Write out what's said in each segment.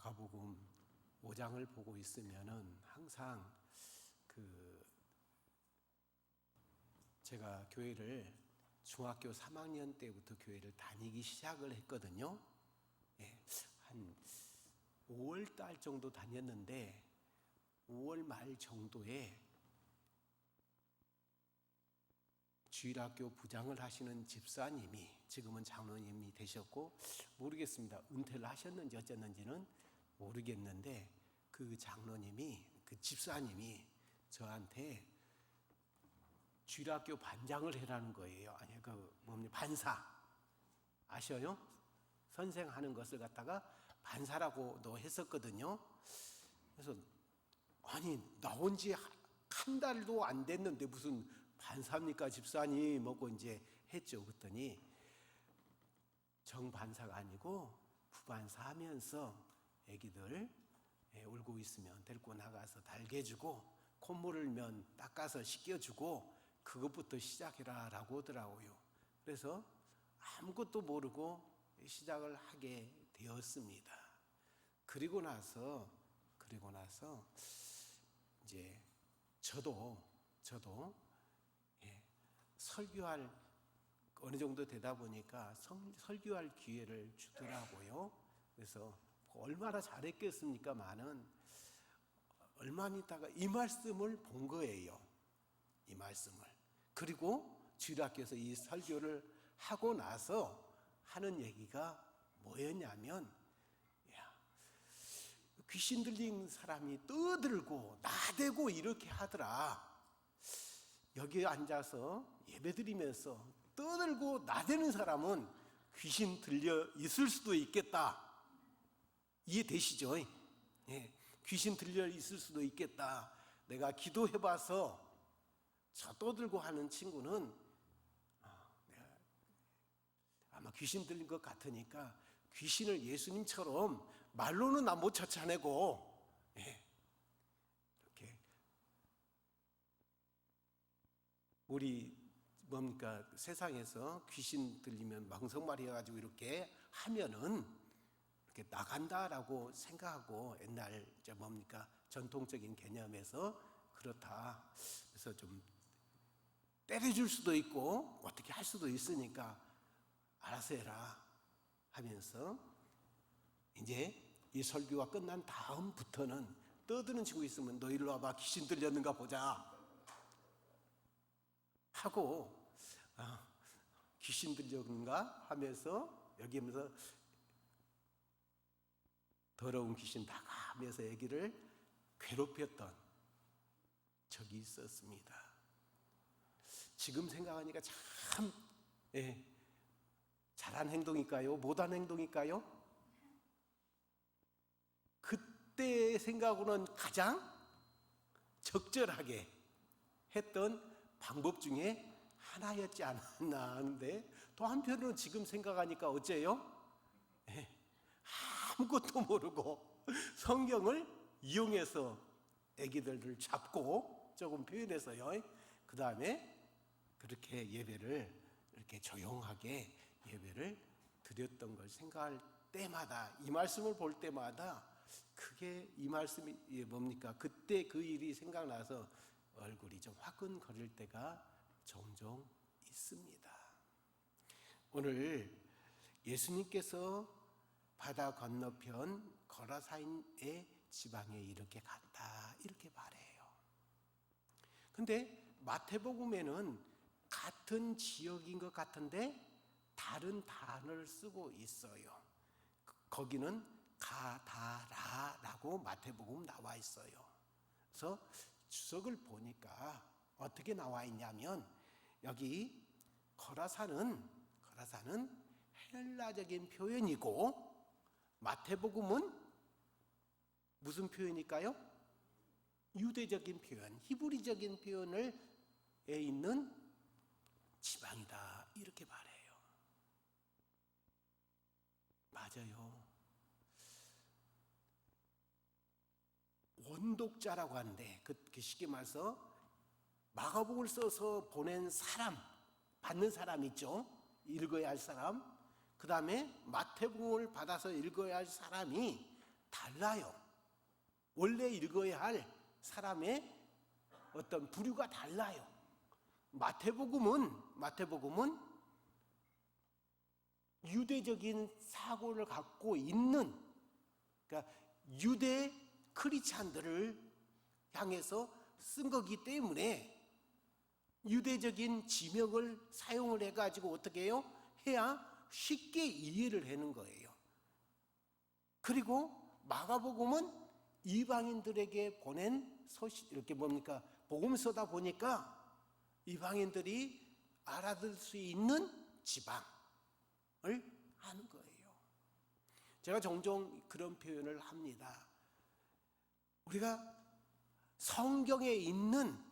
마가복음 5장을 보고 있으면은 항상 제가 교회를 중학교 3학년 때부터 교회를 다니기 시작을 했거든요. 한 5월 달 정도 다녔는데 5월 말 정도에 주일학교 부장을 하시는 집사님이, 지금은 장로님이 되셨고 모르겠습니다. 은퇴를 하셨는지 어쨌는지는 모르겠는데, 그 장로님이, 그 집사님이 저한테 주일학교 반장을 해라는 거예요. 아니, 반사 아셔요? 선생 하는 것을 갖다가 반사라고도 했었거든요. 그래서 아니, 나온 지 한 달도 안 됐는데 무슨 반사입니까 집사님? 먹고 이제 했죠. 그랬더니 정반사가 아니고 부반사 하면서 애기들 울고 있으면 데리고 나가서 달개주고, 콧물 흘면 닦아서 씻겨주고, 그것부터 시작해라 라고 하더라고요. 그래서 아무것도 모르고 시작을 하게 되었습니다. 그리고 나서 이제 저도 설교할 어느 정도 되다 보니까 설교할 기회를 주더라고요. 그래서 얼마나 잘했겠습니까만은 얼마 있다가 이 말씀을 본 거예요. 이 말씀을. 그리고 주일학교에서 이 설교를 하고 나서 하는 얘기가 뭐였냐면, 귀신 들린 사람이 떠들고 나대고 이렇게 하더라. 여기에 앉아서 예배드리면서 떠들고 나대는 사람은 귀신 들려 있을 수도 있겠다. 이해되시죠? 귀신 들려 있을 수도 있겠다. 내가 기도해봐서 저 떠들고 하는 친구는 아마 귀신 들린 것 같으니까 귀신을 예수님처럼 말로는 나 못 쫓아내고, 이렇게 우리 세상에서 귀신 들리면 망성말이 해가지고 이렇게 하면은 이렇게 나간다라고 생각하고, 옛날 전통적인 개념에서 그렇다. 그래서 좀 때려줄 수도 있고 어떻게 할 수도 있으니까 알아서 해라 하면서, 이제 이 설교가 끝난 다음부터는 떠드는 친구 있으면 너 일로 와봐, 귀신 들렸는가 보자 하고, 귀신 들렸는가 하면서 여기 하면서 더러운 귀신 나가 하면서 애기를 괴롭혔던 적이 있었습니다. 지금 생각하니까 참 잘한 행동일까요? 못한 행동일까요? 그때 생각으로는 가장 적절하게 했던 방법 중에 하나였지 않았나 하는데, 또 한편으로는 지금 생각하니까 어째요? 아무것도 모르고 성경을 이용해서 애기들을 잡고 조금 표현해서요, 그 다음에 그렇게 예배를 이렇게 조용하게 예배를 드렸던 걸 생각할 때마다, 이 말씀을 볼 때마다 그게 이 말씀이 그때 그 일이 생각나서 얼굴이 좀 화끈거릴 때가 종종 있습니다. 오늘 예수님께서 바다 건너편 거라사인의 지방에 이렇게 갔다, 이렇게 말해요. 근데 마태복음에는 같은 지역인 것 같은데 다른 단어를 쓰고 있어요. 거기는 가다라라고 마태복음 나와 있어요. 그래서 주석을 보니까 어떻게 나와 있냐면, 여기 거라사는 헬라적인 표현이고, 마태복음은 무슨 표현일까요? 유대적인 표현, 히브리적인 표현에 있는 지방이다, 이렇게 말해요. 맞아요. 원독자라고 하는데, 그 쉽게 말해서 마가복음을 써서 보낸 사람, 받는 사람 있죠? 읽어야 할 사람. 그 다음에 마태복음을 받아서 읽어야 할 사람이 달라요. 원래 읽어야 할 사람의 어떤 부류가 달라요. 마태복음은 유대적인 사고를 갖고 있는, 그러니까 유대 크리스찬들을 향해서 쓴 거기 때문에 유대적인 지명을 사용을 해가지고 어떻게 해요? 해야 쉽게 이해를 하는 거예요. 그리고 마가복음은 이방인들에게 보낸 소식, 이렇게 뭡니까? 복음서다 보니까 이방인들이 알아들 수 있는 지방을 하는 거예요. 제가 종종 그런 표현을 합니다. 우리가 성경에 있는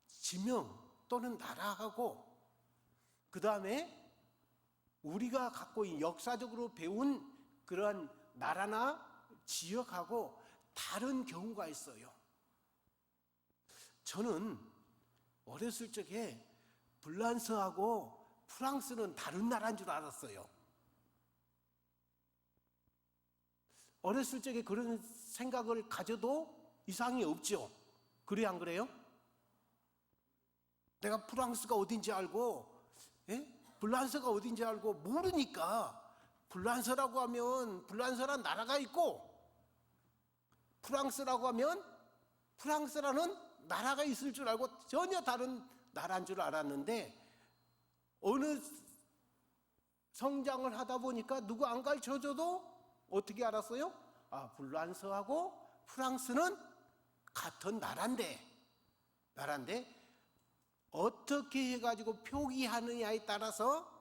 지명 또는 나라하고 그 다음에 우리가 갖고 있는 역사적으로 배운 그러한 나라나 지역하고 다른 경우가 있어요. 저는 어렸을 적에 불란서하고 프랑스는 다른 나라인 줄 알았어요. 어렸을 적에 그런 생각을 가져도 이상이 없죠. 그래요, 안 그래요? 내가 프랑스가 어딘지 알고, 불란서가 어딘지 알고 모르니까 불란서라고 하면 불란서란 나라가 있고 프랑스라고 하면 프랑스라는 나라가 있을 줄 알고 전혀 다른 나라인 줄 알았는데 어느 성장을 하다 보니까 누구 안 가르쳐줘도 어떻게 알았어요? 아, 불란서하고 프랑스는 같은 나라인데 어떻게 해가지고 표기하느냐에 따라서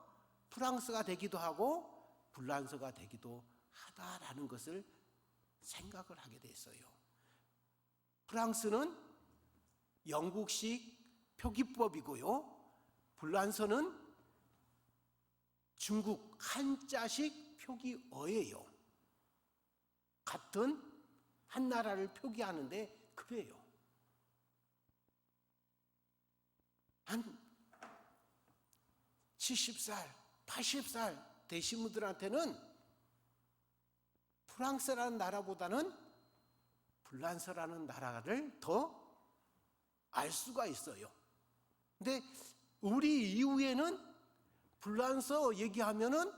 프랑스가 되기도 하고 불란서가 되기도 하다라는 것을 생각을 하게 됐어요. 프랑스는 영국식 표기법이고요. 불란서는 중국 한자식 표기어예요. 같은 한 나라를 표기하는데 그래요. 한 70살, 80살 되신 분들한테는 프랑스라는 나라보다는 불란서라는 나라를 더 알 수가 있어요. 근데 우리 이후에는 불란서 얘기하면은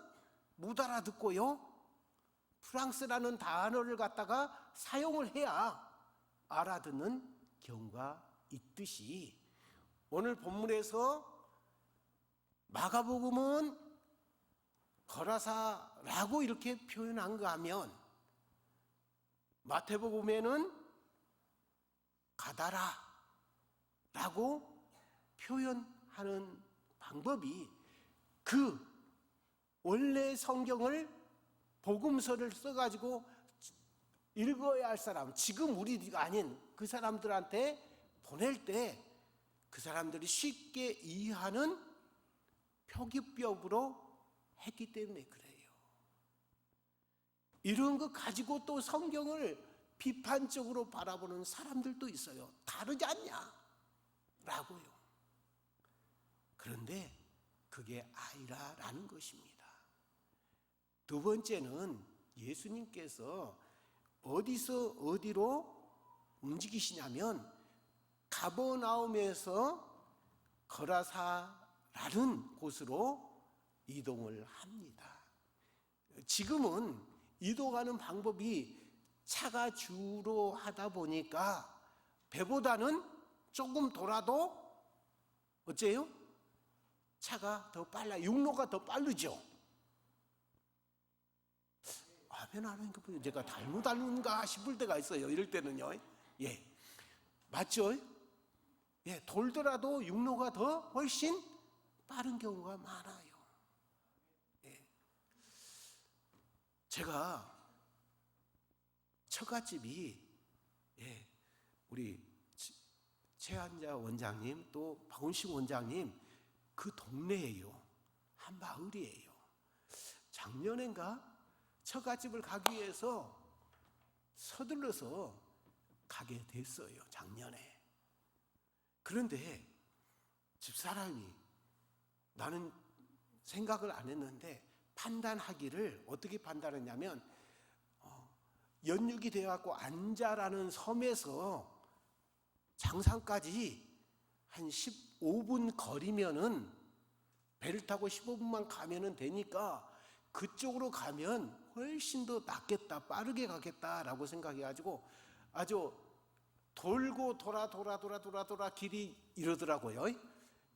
못 알아듣고요. 프랑스라는 단어를 갖다가 사용을 해야 알아듣는 경우가 있듯이 오늘 본문에서 마가복음은 거라사라고 이렇게 표현한가 하면 마태복음에는 가다라라고 표현하는 방법이 그 원래 성경을 복음서를 써가지고 읽어야 할 사람, 지금 우리가 아닌 그 사람들한테 보낼 때 그 사람들이 쉽게 이해하는 표기법으로 했기 때문에 그래요. 이런 거 가지고 또 성경을 비판적으로 바라보는 사람들도 있어요. 다르지 않냐? 라고요. 그런데 그게 아니라라는 것입니다. 두 번째는 예수님께서 어디서 어디로 움직이시냐면 가버나움에서 거라사라는 곳으로 이동을 합니다. 지금은 이동하는 방법이 차가 주로 하다 보니까 배보다는 조금 돌아도 어째요? 차가 더 빨라, 육로가 더 빠르죠. 아멘 안 하니까 제가 잘못 알는가 싶을 때가 있어요. 이럴 때는요. 예, 맞죠? 예, 돌더라도 육로가 더 훨씬 빠른 경우가 많아요. 예. 제가 처갓집이 우리 최한자 원장님 또 박운식 원장님 그 동네예요. 한 마을이에요. 작년인가 처갓집을 가기 위해서 서둘러서 가게 됐어요. 작년에. 그런데 집사람이 나는 생각을 안 했는데 판단하기를 어떻게 판단했냐면 연육이 되어갖고 안자라는 섬에서 장산까지 한 15분 거리면은, 배를 타고 15분만 가면은 되니까 그쪽으로 가면 훨씬 더 낫겠다, 빠르게 가겠다라고 생각해가지고 아주 돌고 돌아 길이 이러더라고요.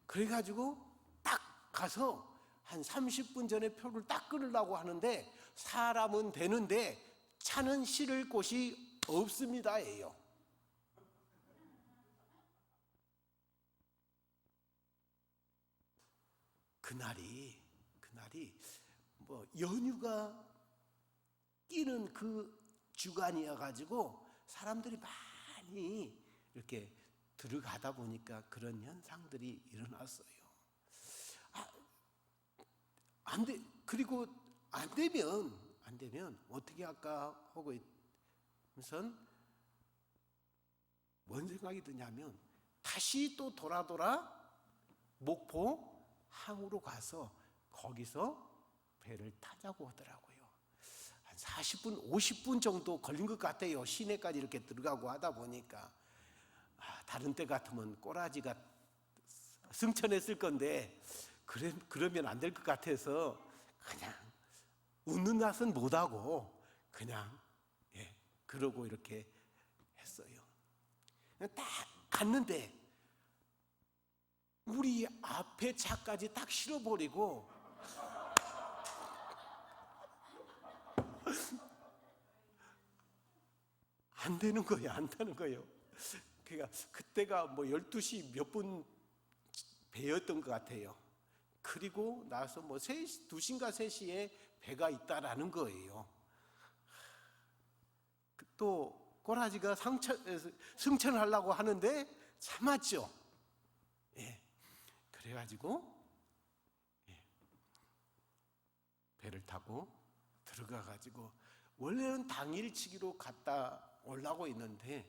그래가지고 딱 가서 한 30분 전에 표를 딱 끊으려고 하는데, 사람은 되는데 차는 실을 곳이 없습니다예요. 그날이 뭐 연휴가 끼는 그 주간이어가지고 사람들이 많이 이렇게 들어가다 보니까 그런 현상들이 일어났어요. 그리고 안 되면 어떻게 할까 하고 우선 뭔 생각이 드냐면, 다시 또 돌아 목포 항으로 가서 거기서 배를 타자고 하더라고요. 한 40분, 50분 정도 걸린 것 같아요. 시내까지 이렇게 들어가고 하다 보니까. 다른 때 같으면 꼬라지가 승천했을 건데, 그러면 안 될 것 같아서 그냥 웃는 낯은 못하고 그냥 그러고 이렇게 했어요. 딱 갔는데 우리 앞에 차까지 딱 실어버리고 안 되는 거예요. 그러니까 그때가 뭐 12시 몇 분 배였던 것 같아요. 그리고 나서 뭐 2시인가 3시에 배가 있다라는 거예요. 또 꼬라지가 승천하려고 하는데 참았죠. 그래가지고 배를 타고 들어가가지고, 원래는 당일치기로 갔다 오려고 있는데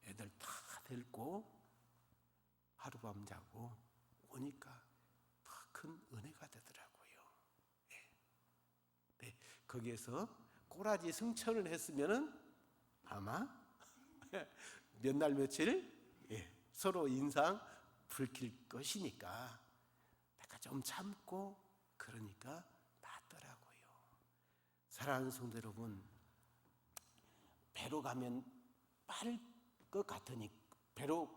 애들 다 데리고 하룻밤 자고 오니까 더 큰 은혜가 되더라고요. 거기에서 꼬라지 승천을 했으면은 아마 몇 날 며칠 서로 인상 불킬 것이니까 내가 좀 참고 그러니까 낫더라고요. 사랑하는 성도 여러분, 배로 가면 빠를 것 같으니, 배로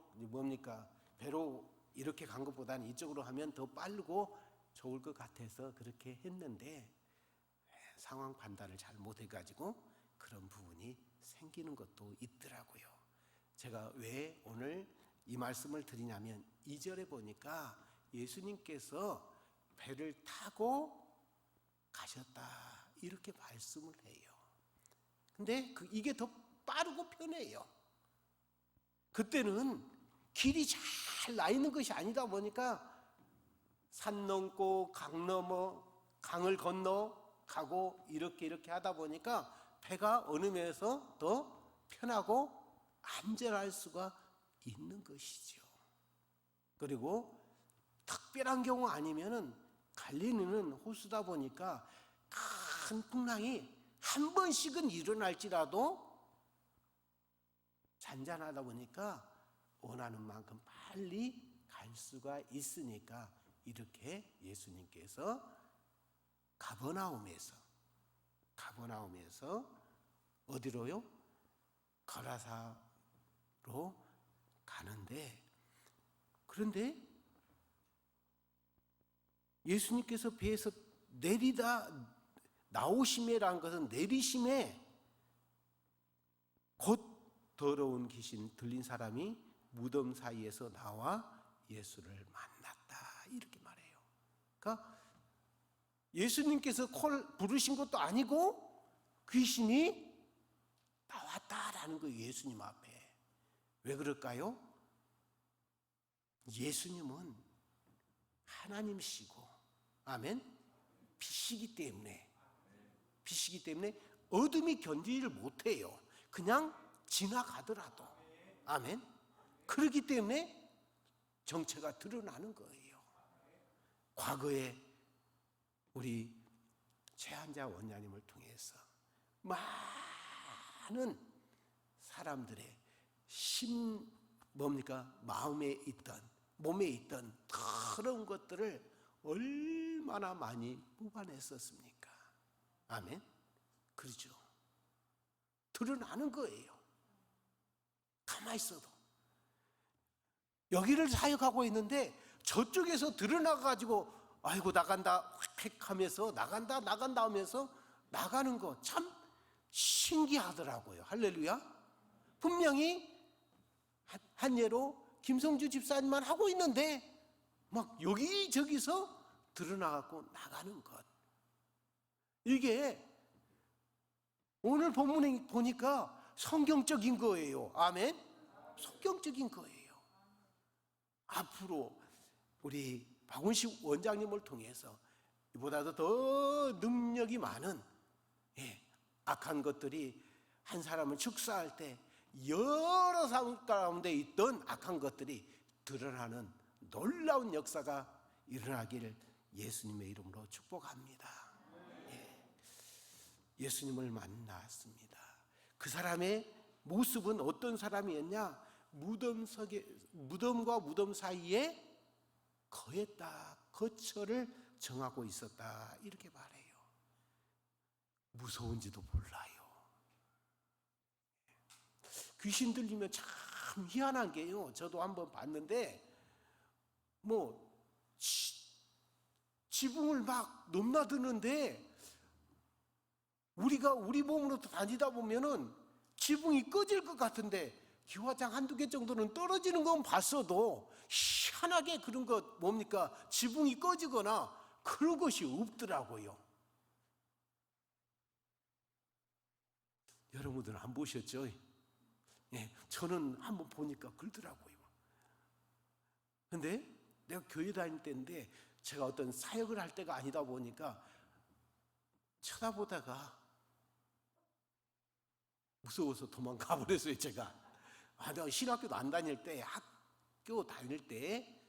이렇게 간 것보다는 이쪽으로 하면 더 빠르고 좋을 것 같아서 그렇게 했는데, 상황 판단을 잘 못해가지고 그런 부분이 생기는 것도 있더라고요. 제가 왜 오늘 이 말씀을 드리냐면, 2절에 보니까 예수님께서 배를 타고 가셨다 이렇게 말씀을 해요. 근데 이게 더 빠르고 편해요. 그때는 길이 잘 나 있는 것이 아니다 보니까 산 넘고 강 넘어 강을 건너 가고 이렇게 하다 보니까 배가 어느 면에서 더 편하고 안전할 수가 있는 것이죠. 그리고 특별한 경우 아니면은 갈리는 호수다 보니까 큰 풍랑이 한 번씩은 일어날지라도 잔잔하다 보니까 원하는 만큼 빨리 갈 수가 있으니까, 이렇게 예수님께서 가버나움에서 어디로요? 거라사로 가는데, 그런데 예수님께서 배에서 나오심에라는 것은 내리심에, 곧 더러운 귀신 들린 사람이 무덤 사이에서 나와 예수를 만났다 이렇게 말해요. 그러니까 예수님께서 콜 부르신 것도 아니고 귀신이 나왔다라는 거예요, 예수님 앞에. 왜 그럴까요? 예수님은 하나님이시고, 아멘, 빛이기 때문에 어둠이 견디지를 못해요. 그냥 지나가더라도. 아멘. 그렇기 때문에 정체가 드러나는 거예요. 과거에 우리 최한자 원장님을 통해서 많은 사람들의 마음에 있던, 몸에 있던 더러운 것들을 얼마나 많이 뽑아냈었습니까? 아멘? 그렇죠. 드러나는 거예요. 가만히 있어도. 여기를 사역하고 있는데 저쪽에서 드러나가지고 아이고 나간다 획 하면서 나간다 하면서 나가는 거 참 신기하더라고요. 할렐루야. 분명히 한 예로 김성주 집사님만 하고 있는데 막 여기저기서 드러나갖고 나가는 것. 이게 오늘 본문에 보니까 성경적인 거예요. 아멘? 성경적인 거예요. 앞으로 우리 박운식 원장님을 통해서 이보다도 더 능력이 많은 악한 것들이 한 사람을 축사할 때 여러 사람 가운데 있던 악한 것들이 드러나는 놀라운 역사가 일어나기를 예수님의 이름으로 축복합니다. 예수님을 만났습니다. 그 사람의 모습은 어떤 사람이었냐? 무덤과 무덤 사이에 거했다, 거처를 정하고 있었다, 이렇게 말해요. 무서운지도 몰라요. 귀신 들리면 참 희한한 게요, 저도 한번 봤는데 지붕을 막 넘나드는데 우리가 우리 몸으로 다니다 보면은 지붕이 꺼질 것 같은데 기와장 한두 개 정도는 떨어지는 건 봤어도 희한하게 그런 것 뭡니까? 지붕이 꺼지거나 그런 것이 없더라고요. 여러분들은 안 보셨죠? 저는 한번 보니까 그러더라고요. 근데 내가 교회 다닐 때인데 제가 어떤 사역을 할 때가 아니다 보니까 쳐다보다가 무서워서 도망가 버렸어요. 제가 내가 신학교도 안 다닐 때, 학교 다닐 때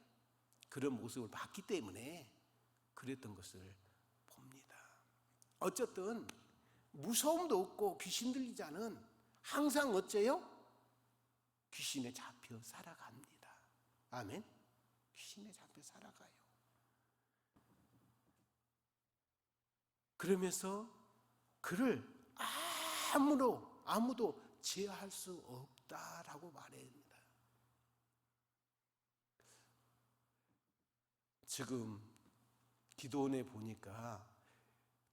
그런 모습을 봤기 때문에 그랬던 것을 봅니다. 어쨌든 무서움도 없고 귀신 들리지 않은 항상 어째요? 귀신에 잡혀 살아갑니다. 아멘. 귀신에 잡혀 살아가요. 그러면서 그를 아무도 제어할 수 없다라고 말합니다. 지금 기도원에 보니까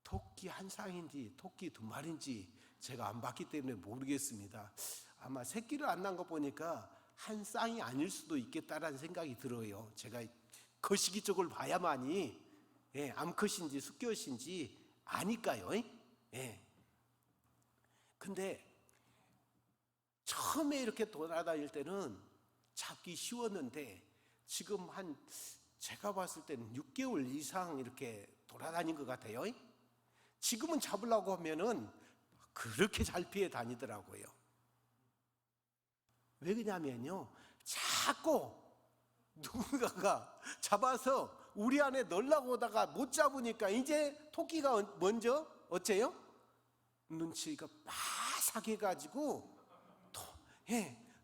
토끼 한 쌍인지 토끼 두 마리인지 제가 안 봤기 때문에 모르겠습니다. 아마 새끼를 안 낳은 거 보니까 한 쌍이 아닐 수도 있겠다라는 생각이 들어요. 제가 거시기 쪽을 봐야만이 암컷인지 수컷인지 아니까요. 근데 처음에 이렇게 돌아다닐 때는 잡기 쉬웠는데 지금 제가 봤을 때는 6개월 이상 이렇게 돌아다닌 것 같아요. 지금은 잡으려고 하면은 그렇게 잘 피해 다니더라고요. 왜 그러냐면요, 자꾸 누군가가 잡아서 우리 안에 넣으려고 하다가 못 잡으니까 이제 토끼가 먼저 어째요? 눈치가 빠삭해 가지고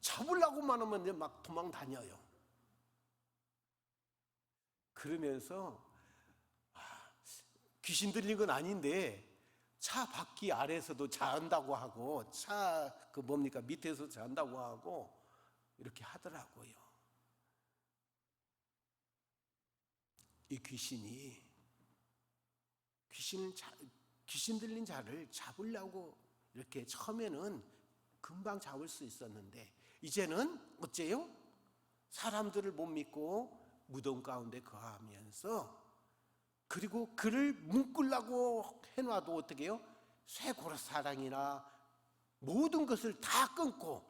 잡으려고만 하면 막 도망 다녀요. 그러면서 귀신 들린 건 아닌데 차 바퀴 아래에서도 잔다고 하고 차 밑에서 잔다고 하고 이렇게 하더라고요. 이 귀신 들린 자를 잡으려고 이렇게 처음에는 금방 잡을 수 있었는데 이제는 어째요? 사람들을 못 믿고 무덤 가운데 거하면서 그리고 그를 묶으려고 해놔도 어떻게 해요? 쇠고라사랑이나 모든 것을 다 끊고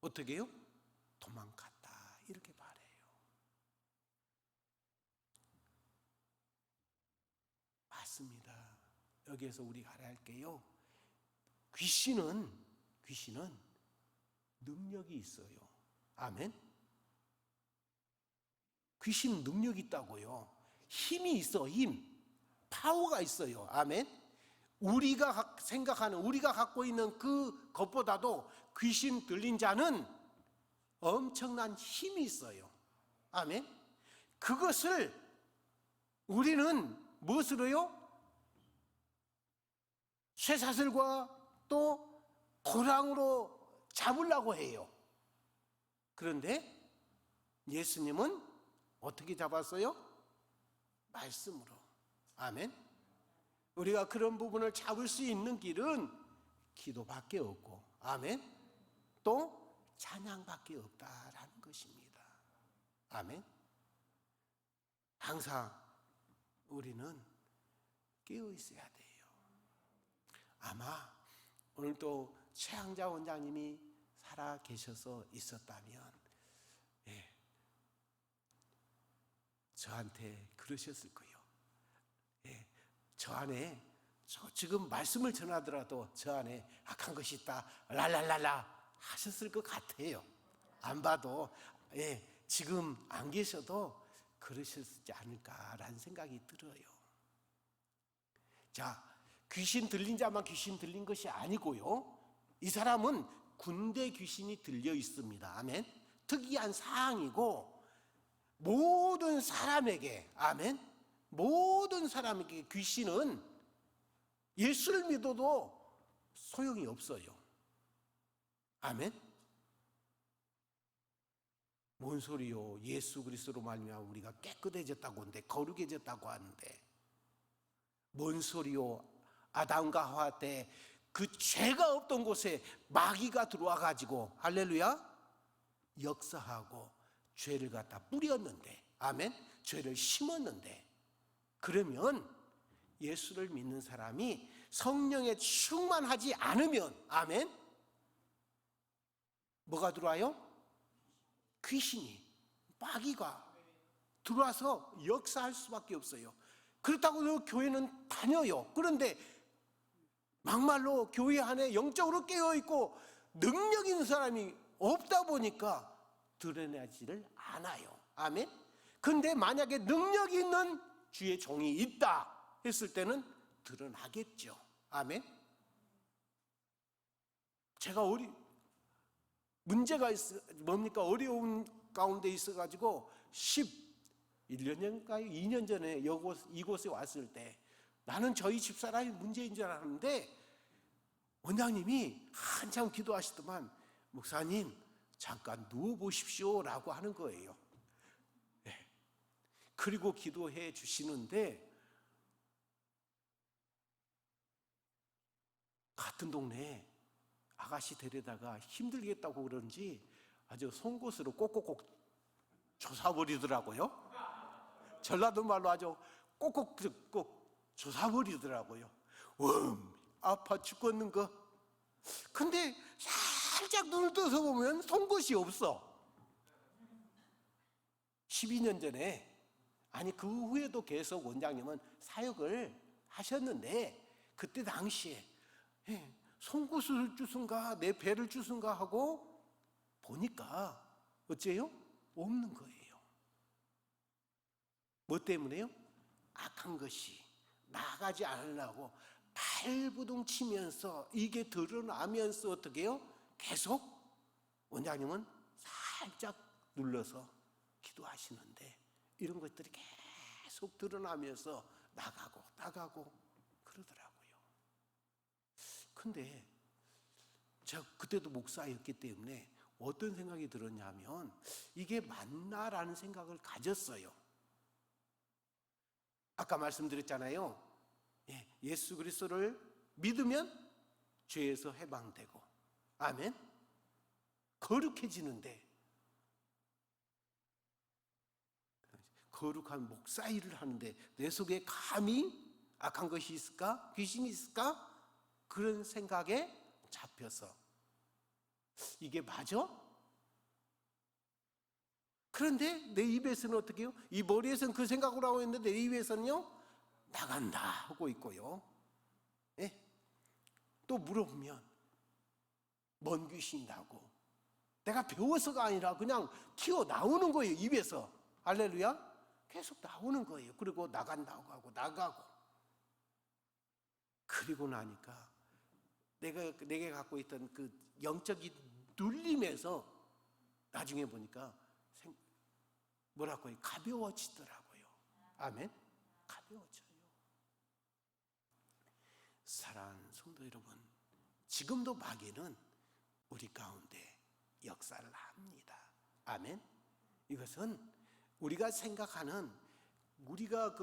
어떻게 해요? 도망갔다, 이렇게 말해요. 맞습니다. 여기에서 우리가 알아야 할게요. 귀신은 능력이 있어요. 아멘. 귀신 능력이 있다고요. 힘이 있어. 힘, 파워가 있어요. 아멘. 우리가 생각하는, 우리가 갖고 있는 그 것보다도 귀신 들린 자는 엄청난 힘이 있어요. 아멘. 그것을 우리는 무엇으로요? 쇠사슬과 또 고랑으로 잡으려고 해요. 그런데 예수님은 어떻게 잡았어요? 말씀으로. 아멘. 우리가 그런 부분을 잡을 수 있는 길은 기도밖에 없고, 아멘, 또 찬양밖에 없다라는 것입니다. 아멘. 항상 우리는 깨어 있어야 돼요. 아마 오늘 또 최항자 원장님이 살아 계셔서 있었다면, 저한테 그러셨을 거예요. 저 안에, 저 지금 말씀을 전하더라도 저 안에 악한 것이 있다, 랄랄랄라 하셨을 것 같아요. 안 봐도, 지금 안 계셔도 그러셨지 않을까라는 생각이 들어요. 자, 귀신 들린 자만 귀신 들린 것이 아니고요, 이 사람은 군대 귀신이 들려 있습니다. 아멘. 특이한 사항이고, 모든 사람에게, 아멘, 모든 사람에게 귀신은 예수를 믿어도 소용이 없어요. 아멘. 뭔 소리요? 예수 그리스도로 말미암아 우리가 깨끗해졌다고 하는데, 거룩해졌다고 하는데, 뭔 소리요? 아담과 하와 때 그 죄가 없던 곳에 마귀가 들어와 가지고, 할렐루야, 역사하고 죄를 갖다 뿌렸는데, 아멘, 죄를 심었는데, 그러면 예수를 믿는 사람이 성령에 충만하지 않으면, 아멘, 뭐가 들어와요? 귀신이, 마귀가 들어와서 역사할 수밖에 없어요. 그렇다고 교회는 다녀요. 그런데 막말로 교회 안에 영적으로 깨어있고 능력 있는 사람이 없다 보니까 드러나지를 않아요. 아멘. 근데 만약에 능력 있는 주의 종이 있다 했을 때는 드러나겠죠. 아멘. 제가 문제가 뭡니까? 어려운 가운데 있어가지고 1년 전인가요? 2년 전에 이곳에 왔을 때 나는 저희 집사람이 문제인 줄 알았는데, 원장님이 한참 기도하시더만, 목사님 잠깐 누워보십시오 라고 하는 거예요. 그리고 기도해 주시는데, 같은 동네에 아가씨 데려다가 힘들겠다고 그런지 아주 송곳으로 꼭꼭꼭 조사버리더라고요. 전라도 말로 아주 꼭꼭 조사버리더라고요. 아파 죽겠는 거. 근데 살짝 눈을 떠서 보면 송곳이 없어. 12년 전에, 아니 그 후에도 계속 원장님은 사역을 하셨는데, 그때 당시에 송곳을 주순가 내 배를 주순가 하고 보니까 어째요? 없는 거예요. 뭐 때문에요? 악한 것이 나가지 않으려고 발부둥 치면서 이게 드러나면서 어떻게 해요? 계속 원장님은 살짝 눌러서 기도하시는데, 이런 것들이 계속 드러나면서 나가고 그러더라고요. 근데 제가 그때도 목사였기 때문에 어떤 생각이 들었냐면, 이게 맞나라는 생각을 가졌어요. 아까 말씀드렸잖아요. 예수 그리스도를 믿으면 죄에서 해방되고, 아멘, 거룩해지는데, 거룩한 목사 일을 하는데 내 속에 감히 악한 것이 있을까? 귀신이 있을까? 그런 생각에 잡혀서, 이게 맞아? 그런데 내 입에서는 어떻게 해요? 이 머리에서는 그 생각을 하고 있는데 내 입에서는요, 나간다 하고 있고요. 또 물어보면 뭔 귀신이라고. 내가 배워서가 아니라 그냥 튀어나오는 거예요, 입에서. 할렐루야. 계속 나오는 거예요. 그리고 나간다고 하고 나가고. 그리고 나니까 내게 갖고 있던 그 영적인 눌림에서 나중에 보니까 뭐라고 해요? 가벼워지더라고요. 아멘? 가벼워져요. 사랑하는 성도 여러분, 지금도 마귀는 우리 가운데 역사를 합니다. 아멘? 이것은 우리가 생각하는, 우리가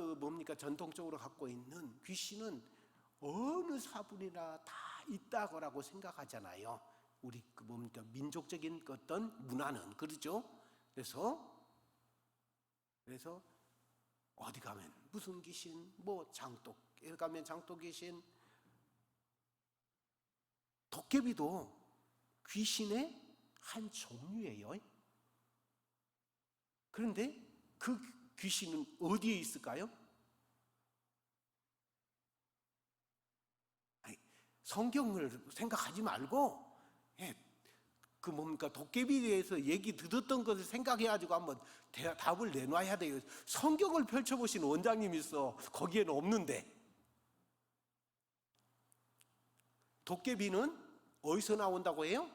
전통적으로 갖고 있는 귀신은 어느 사분이나 다 있다고라고 생각하잖아요. 우리 민족적인 어떤 문화는 그렇죠. 그래서 어디 가면 무슨 귀신, 장독에 가면 장독 귀신, 도깨비도 귀신의 한 종류예요. 그런데 그 귀신은 어디에 있을까요? 성경을 생각하지 말고 도깨비에 대해서 얘기 들었던 것을 생각해가지고 한번 답을 내놔야 돼요. 성경을 펼쳐보신 원장님이 있어. 거기에는 없는데. 도깨비는 어디서 나온다고 해요?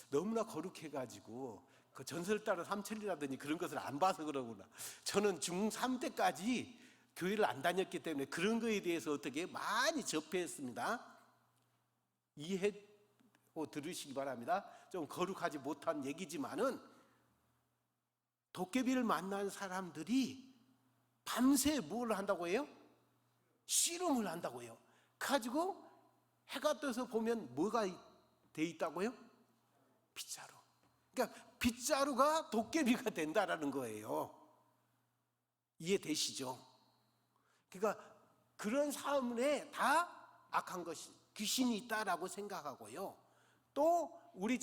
너무나 거룩해가지고 그 전설 따라 삼천리라더니 그런 것을 안 봐서 그러구나. 저는 중3 때까지 교회를 안 다녔기 때문에 그런 거에 대해서 어떻게 많이 접했습니다. 이해하고 들으시기 바랍니다. 좀 거룩하지 못한 얘기지만은 도깨비를 만난 사람들이 밤새 뭘 한다고 해요? 씨름을 한다고 해요. 가지고 해가 떠서 보면 뭐가 돼 있다고요? 빗자루. 그러니까 빗자루가 도깨비가 된다라는 거예요. 이해되시죠? 그러니까 그런 삶에 다 악한 것이, 귀신이 있다라고 생각하고요. 또 우리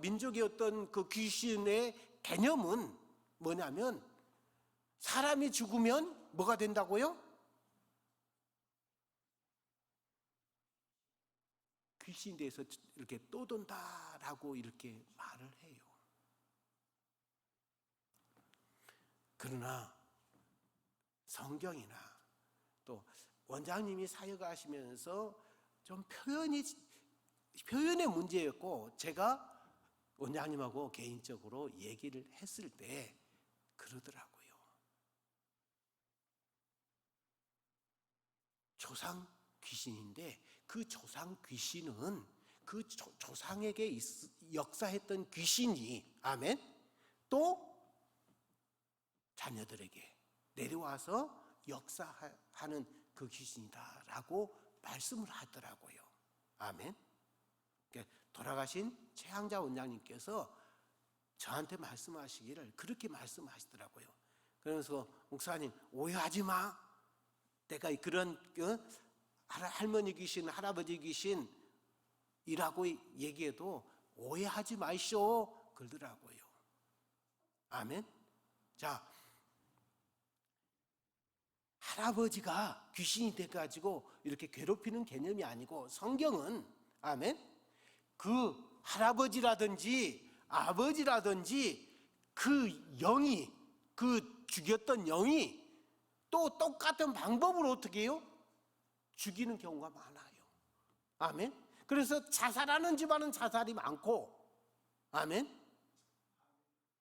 민족의 어떤 그 귀신의 개념은 뭐냐면, 사람이 죽으면 뭐가 된다고요? 귀신에 대해서 이렇게 떠돈다라고 이렇게 말을 해요. 그러나 성경이나 또 원장님이 사역하시면서 좀 표현의 문제였고, 제가 원장님하고 개인적으로 얘기를 했을 때 그러더라고요. 조상 귀신인데 그 조상 귀신은 그 조상에게 역사했던 귀신이, 아멘, 또 자녀들에게 내려와서 역사하는 그 귀신이다라고 말씀을 하더라고요. 아멘. 돌아가신 최항자 원장님께서 저한테 말씀하시기를 그렇게 말씀하시더라고요. 그래서 목사님, 오해하지 마. 내가 그런 할머니 귀신, 할아버지 귀신이라고 얘기해도 오해하지 마시오 그러더라고요. 아멘. 자, 할아버지가 귀신이 돼가지고 이렇게 괴롭히는 개념이 아니고, 성경은, 아멘, 그 할아버지라든지 아버지라든지 그 영이, 그 죽였던 영이 또 똑같은 방법으로 어떻게 해요? 죽이는 경우가 많아요. 아멘. 그래서 자살하는 집안은 자살이 많고, 아멘,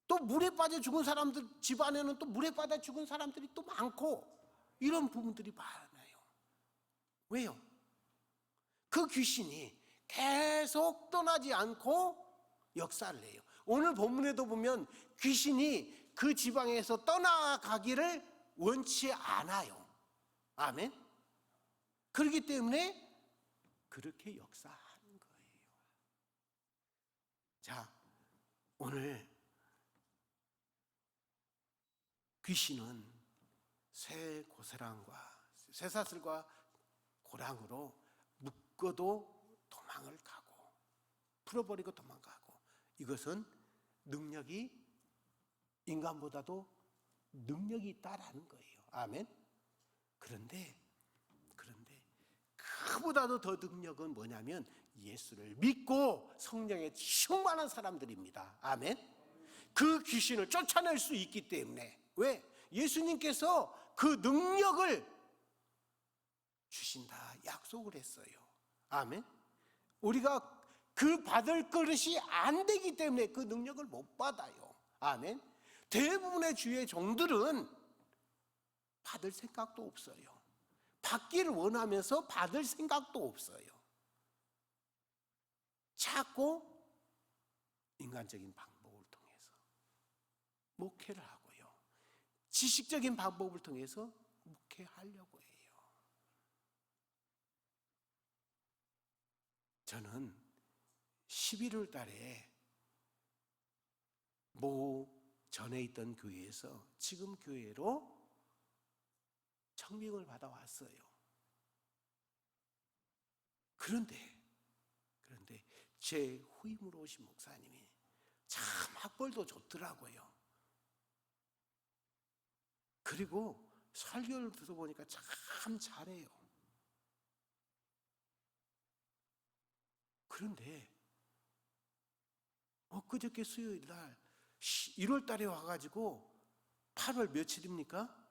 또 물에 빠져 죽은 사람들 집안에는 또 물에 빠져 죽은 사람들이 또 많고, 이런 부분들이 많아요. 왜요? 그 귀신이 계속 떠나지 않고 역사를 해요. 오늘 본문에도 보면 귀신이 그 지방에서 떠나가기를 원치 않아요. 아멘. 그렇기 때문에 그렇게 역사하는 거예요. 자, 오늘 귀신은 쇠사슬과 고랑으로 묶어도 도망을 가고, 풀어버리고 도망가고, 이것은 인간보다도 능력이 있다라는 거예요. 아멘. 그런데 그보다도 더 능력은 뭐냐면 예수를 믿고 성령에 충만한 사람들입니다. 아멘. 그 귀신을 쫓아낼 수 있기 때문에. 왜? 예수님께서 그 능력을 주신다 약속을 했어요. 아멘. 우리가 그 받을 그릇이 안 되기 때문에 그 능력을 못 받아요. 아멘. 대부분의 주의 종들은 받을 생각도 없어요. 받기를 원하면서 받을 생각도 없어요. 자꾸 인간적인 방법을 통해서 목회를 하고요, 지식적인 방법을 통해서 목회하려고 해요. 저는 11월 달에 모 전에 있던 교회에서 지금 교회로 청빙을 받아왔어요. 그런데 제 후임으로 오신 목사님이 참 학벌도 좋더라고요. 그리고 설교를 들어보니까 참 잘해요. 그런데 엊그저께 수요일 날 1월 달에 와가지고 8월 며칠입니까?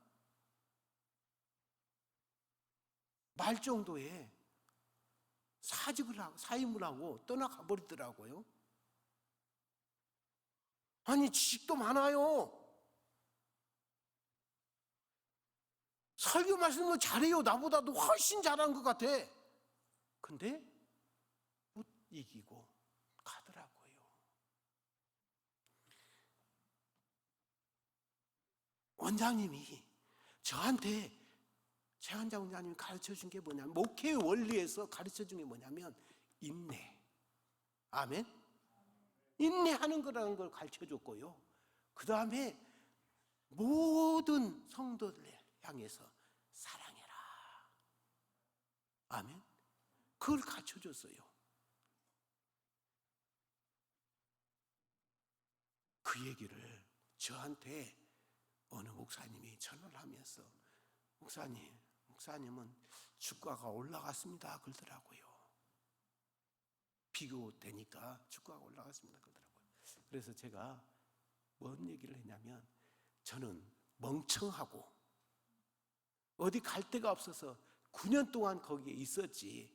말 정도에 사임을 하고 떠나가 버리더라고요. 아니, 지식도 많아요. 설교 말씀도 잘해요. 나보다도 훨씬 잘한 것 같아. 근데 못 이기고 가더라고요. 원장님이 저한테, 최한자 원장님이 가르쳐준 게 뭐냐면, 목회의 원리에서 가르쳐준 게 뭐냐면 인내. 아멘. 인내하는 거라는 걸 가르쳐줬고요, 그 다음에 모든 성도들 향해서 사랑해라. 아멘. 그걸 가르쳐줬어요. 그 얘기를 저한테 어느 목사님이 전화를 하면서, 목사님은 주가가 올라갔습니다 그러더라고요. 비교되니까 주가가 올라갔습니다 그러더라고요. 그래서 제가 뭔 얘기를 했냐면, 저는 멍청하고 어디 갈 데가 없어서 9년 동안 거기에 있었지,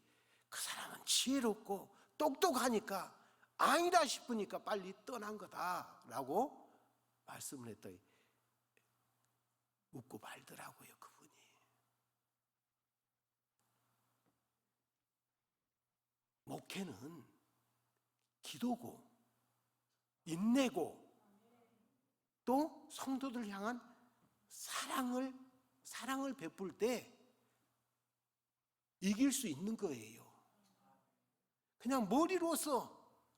그 사람은 지혜롭고 똑똑하니까 아니다 싶으니까 빨리 떠난 거다라고 말씀을 했더니 웃고 말더라고요, 그분이. 목회는 기도고 인내고 또 성도들 향한 사랑을 베풀 때 이길 수 있는 거예요. 그냥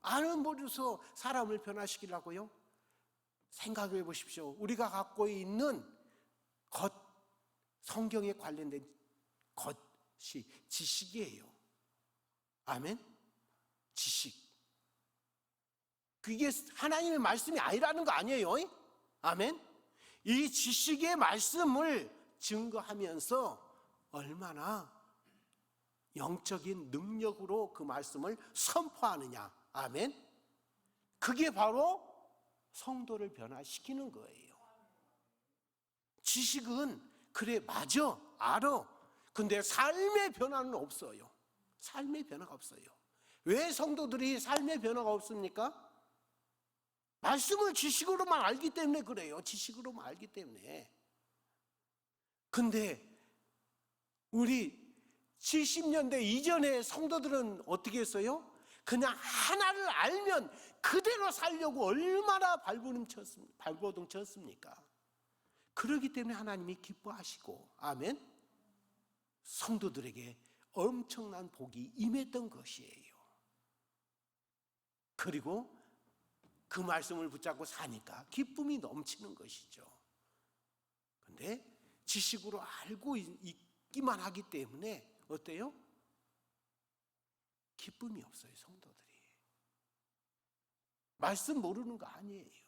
아는 머리로서 사람을 변화시키려고요? 생각해 보십시오. 우리가 갖고 있는 성경에 관련된 것이 지식이에요. 아멘? 지식. 그게 하나님의 말씀이 아니라는 거 아니에요? 아멘? 이 지식의 말씀을 증거하면서 얼마나 영적인 능력으로 그 말씀을 선포하느냐. 아멘? 그게 바로 성도를 변화시키는 거예요. 지식은 그래, 맞아, 알아. 근데 삶의 변화는 없어요. 삶의 변화가 없어요. 왜 성도들이 삶의 변화가 없습니까? 말씀을 지식으로만 알기 때문에 그래요. 지식으로만 알기 때문에. 근데 우리 70년대 이전의 성도들은 어떻게 했어요? 그냥 하나를 알면 그대로 살려고 얼마나 발버둥 쳤습니까? 그렇기 때문에 하나님이 기뻐하시고, 아멘, 성도들에게 엄청난 복이 임했던 것이에요. 그리고 그 말씀을 붙잡고 사니까 기쁨이 넘치는 것이죠. 그런데 지식으로 알고 있기만 하기 때문에 어때요? 기쁨이 없어요, 성도들이. 말씀 모르는 거 아니에요.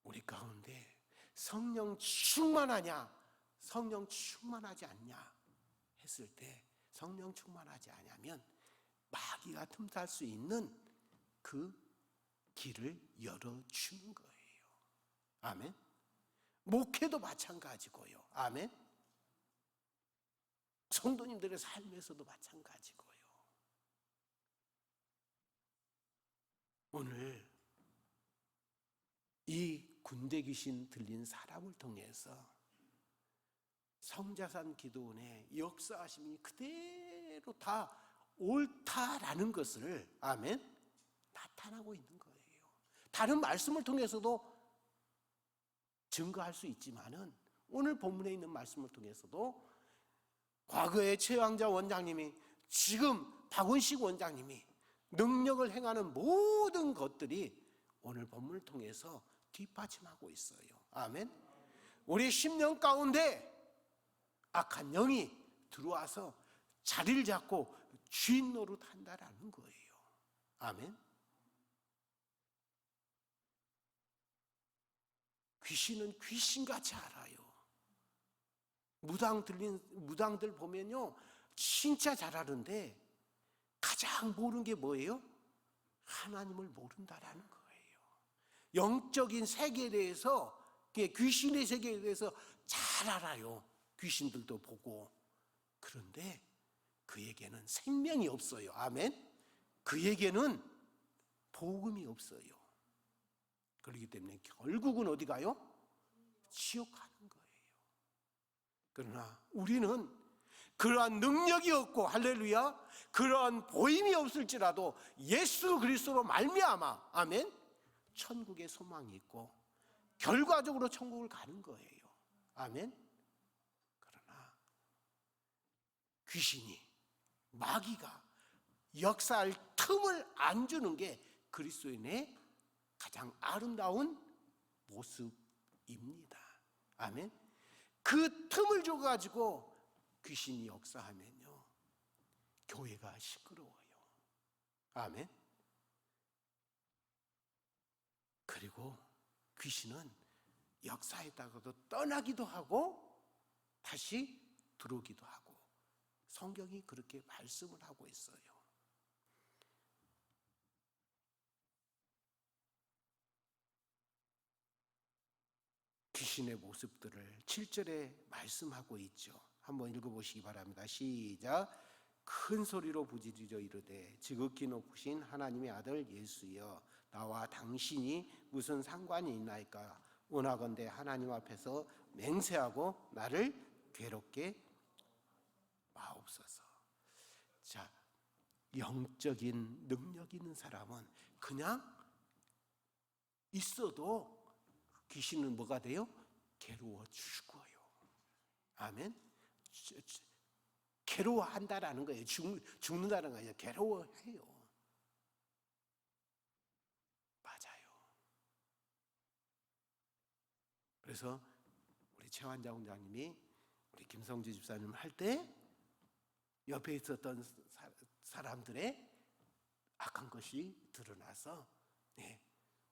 우리 가운데 성령 충만하냐, 성령 충만하지 않냐 했을 때, 성령 충만하지 않으면 마귀가 틈탈 수 있는 그 길을 열어주는 거예요. 아멘. 목회도 마찬가지고요. 아멘. 성도님들의 삶에서도 마찬가지고요. 오늘 이 군대 귀신 들린 사람을 통해서 성자산 기도원의 역사하심이 그대로 다 옳다라는 것을, 아멘, 나타나고 있는 거예요. 다른 말씀을 통해서도 증거할 수 있지만은 오늘 본문에 있는 말씀을 통해서도 과거의 최왕자 원장님이, 지금 박원식 원장님이 능력을 행하는 모든 것들이 오늘 본문을 통해서 뒷받침하고 있어요. 아멘. 우리 10년 가운데 악한 영이 들어와서 자리를 잡고 주인 노릇한다라는 거예요. 아멘. 귀신은 귀신같이 알아요. 무당들 보면요, 진짜 잘 아는데 가장 모르는 게 뭐예요? 하나님을 모른다라는 거예요. 영적인 세계에 대해서, 귀신의 세계에 대해서 잘 알아요. 귀신들도 보고. 그런데 그에게는 생명이 없어요. 아멘. 그에게는 복음이 없어요. 그렇기 때문에 결국은 어디 가요? 지옥 가는 거예요. 그러나 우리는 그러한 능력이 없고, 할렐루야, 그러한 보임이 없을지라도 예수 그리스도로 말미암아, 아멘, 천국의 소망이 있고 결과적으로 천국을 가는 거예요. 아멘. 그러나 귀신이, 마귀가 역사할 틈을 안 주는 게 그리스도인의 가장 아름다운 모습입니다. 아멘. 그 틈을 줘가지고 귀신이 역사하면요, 교회가 시끄러워요. 아멘. 그리고 귀신은 역사했다가도 떠나기도 하고 다시 들어오기도 하고, 성경이 그렇게 말씀을 하고 있어요. 귀신의 모습들을 7절에 말씀하고 있죠. 한번 읽어보시기 바랍니다. 시작. 큰 소리로 부르짖어 이르되 지극히 높으신 하나님의 아들 예수여, 나와 당신이 무슨 상관이 있나이까? 원하건대 하나님 앞에서 맹세하고 나를 괴롭게 마옵소서. 자, 영적인 능력 있는 사람은 그냥 있어도 귀신은 뭐가 돼요? 괴로워 죽어요. 아멘. 괴로워한다라는 거예요. 죽는다는 거예요. 괴로워해요. 맞아요. 그래서 우리 최환자 원장님이 우리 김성주 집사님 할 때 옆에 있었던 사람들의 악한 것이 드러나서, 네,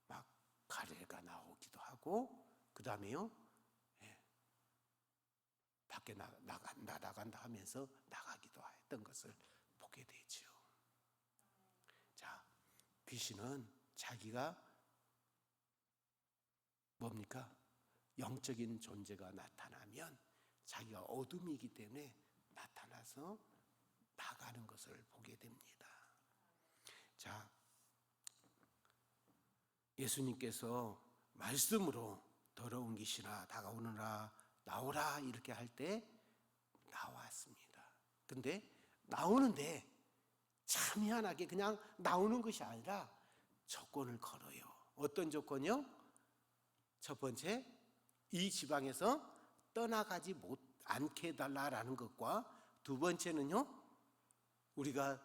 막 가래가 나오기도 하고, 그 다음에요, 밖에 나간다 하면서 나가기도 했던 것을 보게 되죠. 자, 귀신은 자기가 뭡니까? 영적인 존재가 나타나면 자기가 어둠이기 때문에 나타나서 나가는 것을 보게 됩니다. 자, 예수님께서 말씀으로 더러운 귀신아 다가오느라 나오라 이렇게 할 때 나왔습니다. 근데 나오는데 참 희한하게 그냥 나오는 것이 아니라 조건을 걸어요. 어떤 조건이요? 첫 번째, 이 지방에서 떠나가지 않게 해달라는 것과, 두 번째는요, 우리가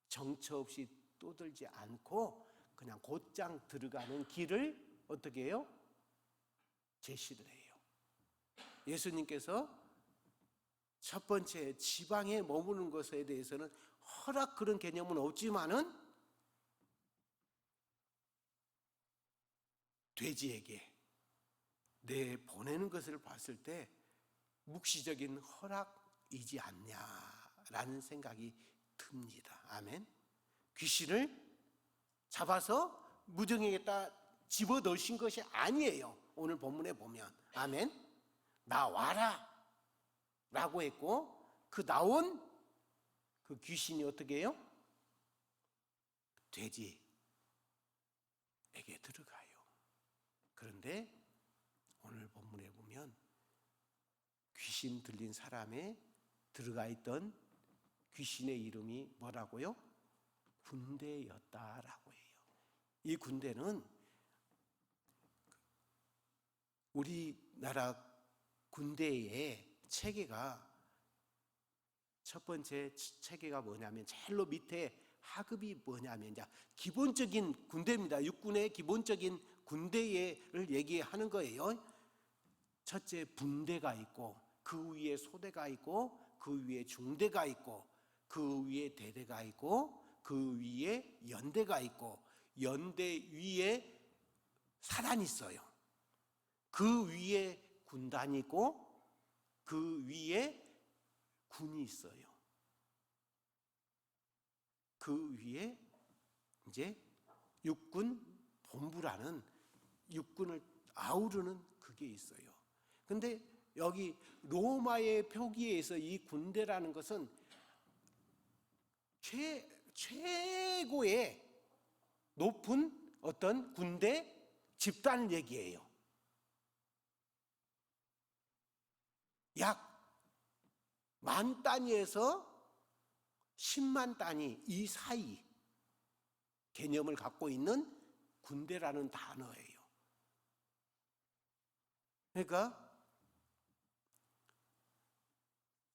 정처 없이 떠들지 않고 그냥 곧장 들어가는 길을 어떻게 해요? 제시를 해요. 예수님께서 첫 번째 지방에 머무는 것에 대해서는 허락 그런 개념은 없지만은 돼지에게 내 보내는 것을 봤을 때 묵시적인 허락이지 않냐라는 생각이 듭니다. 아멘. 귀신을 잡아서 무정에게다 집어넣으신 것이 아니에요. 오늘 본문에 보면. 아멘. 나와라 라고 했고, 그 나온 그 귀신이 어떻게 해요? 돼지에게 들어가요. 그런데 오늘 본문에 보면 귀신 들린 사람에 들어가 있던 귀신의 이름이 뭐라고요? 군대였다라고 해요. 이 군대는 우리나라 군대의 체계가, 첫 번째 체계가 뭐냐면, 제일로 밑에 하급이 뭐냐면 이제 기본적인 군대입니다. 육군의 기본적인 군대를 얘기하는 거예요. 첫째 분대가 있고, 그 위에 소대가 있고, 그 위에 중대가 있고, 그 위에 대대가 있고, 그 위에 연대가 있고, 연대 위에 사단이 있어요. 그 위에 군단이 있고, 그 위에 군이 있어요. 그 위에 이제 육군 본부라는, 육군을 아우르는 그게 있어요. 근데 여기 로마의 표기에서 이 군대라는 것은 최고의 높은 어떤 군대 집단 얘기예요. 약 10,000 단위에서 10만 단위 이 사이 개념을 갖고 있는 군대라는 단어예요. 그러니까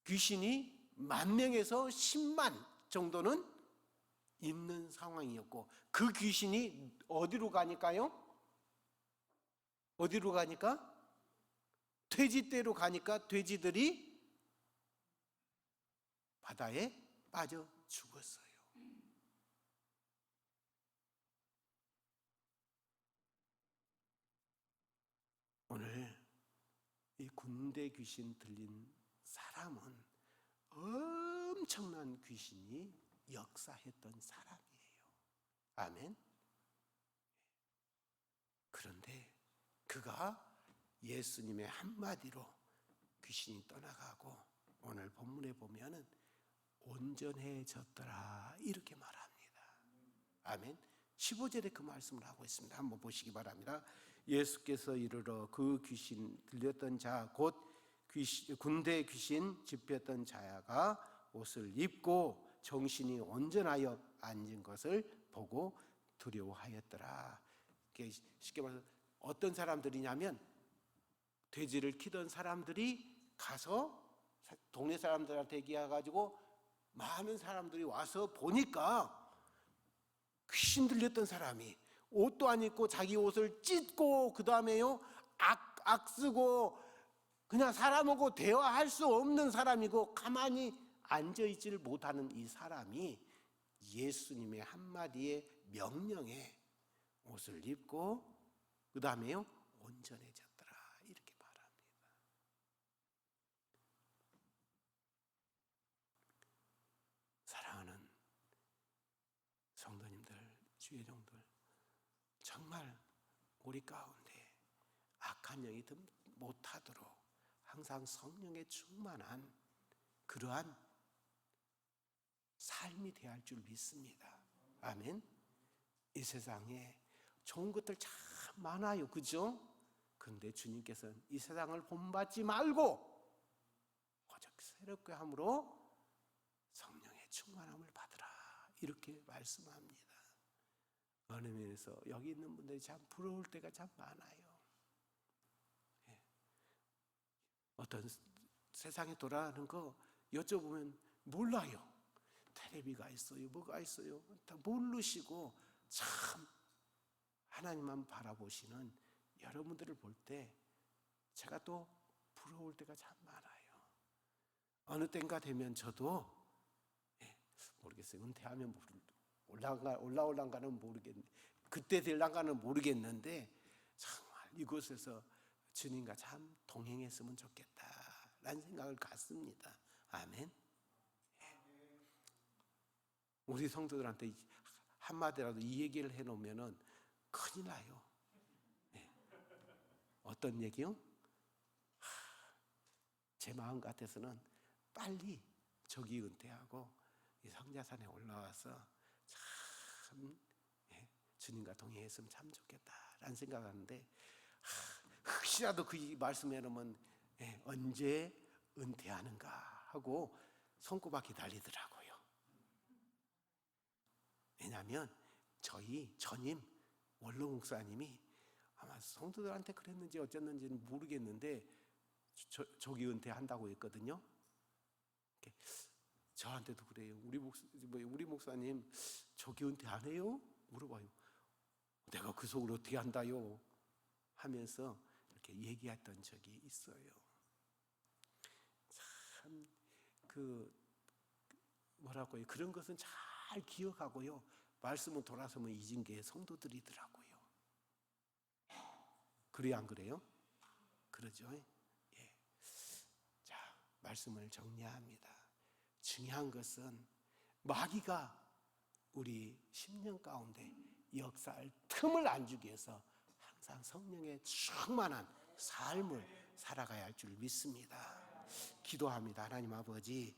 귀신이 10,000명에서 10만 정도는 있는 상황이었고, 그 귀신이 어디로 가니까요? 어디로 가니까? 돼지떼로 가니까 돼지들이 바다에 빠져 죽었어요. 오늘 이 군대 귀신 들린 사람은 엄청난 귀신이 역사했던 사람이에요. 아멘. 그런데 그가 예수님의 한마디로 귀신이 떠나가고, 오늘 본문에 보면은 온전해졌더라 이렇게 말합니다. 아멘. 15절에 그 말씀을 하고 있습니다. 한번 보시기 바랍니다. 예수께서 이르러 그 귀신 들렸던 자, 곧 군대 귀신 집혔던 자가 옷을 입고 정신이 온전하여 앉은 것을 보고 두려워하였더라. 쉽게 말해서 어떤 사람들이냐면, 돼지를 키던 사람들이 가서 동네 사람들한테 얘기해가지고 많은 사람들이 와서 보니까 귀신 들렸던 사람이 옷도 안 입고 자기 옷을 찢고, 그 다음에요 악 쓰고, 그냥 사람하고 대화할 수 없는 사람이고 가만히 앉아있지를 못하는 이 사람이 예수님의 한마디의 명령에 옷을 입고, 그 다음에요 온전해졌더라 이렇게 말합니다. 사랑하는 성도님들, 주의 종들, 정말 우리 가운데 악한 영이 못하도록 항상 성령에 충만한 그러한 삶이 되어야 할 줄 믿습니다. 아멘. 이 세상에 좋은 것들 참 많아요, 그죠? 근데 주님께서는 이 세상을 본받지 말고 오직 새롭게 함으로 성령의 충만함을 받으라 이렇게 말씀합니다. 어느 면에서 여기 있는 분들이 참 부러울 때가 참 많아요. 어떤 세상에 돌아가는 거 여쭤보면 몰라요. 텔레비가 있어요, 뭐가 있어요, 다 모르시고 참 하나님만 바라보시는 여러분들을 볼 때 제가 또 부러울 때가 참 많아요. 어느 때인가 되면 저도 모르겠어요. 은퇴하면 올라올란가는 모르겠는데, 그때 될란가는 모르겠는데, 정말 이곳에서 주님과 참 동행했으면 좋겠다라는 생각을 갖습니다. 아멘. 우리 성도들한테 한마디라도 이 얘기를 해놓으면은 큰일 나요. 네. 어떤 얘기요? 제 마음 같아서는 빨리 조기 은퇴하고 이 성자산에 올라와서 참 주님과 동행했으면 참 좋겠다라는 생각하는데, 혹시라도 그 말씀해 놓으면 언제 은퇴하는가 하고 손꼽아 기다리더라고요. 왜냐하면 저희 전임 원로 목사님이 아마 성도들한테 그랬는지 어쨌는지는 모르겠는데 조기 은퇴한다고 했거든요. 저한테도 그래요. 우리 목사님 조기 은퇴 안 해요? 물어봐요. 내가 그 속을 어떻게 한다요? 하면서 이렇게 얘기했던 적이 있어요. 참 뭐라고요? 그런 것은 잘 기억하고요. 말씀은 돌아서면 잊은 게 성도들이더라고요. 그래요, 안 그래요? 그러죠. 예. 자, 말씀을 정리합니다. 중요한 것은 마귀가 우리 10년 가운데 역사할 틈을 안 주기 위해서 항상 성령의 충만한 삶을 살아가야 할 줄 믿습니다. 기도합니다. 하나님 아버지,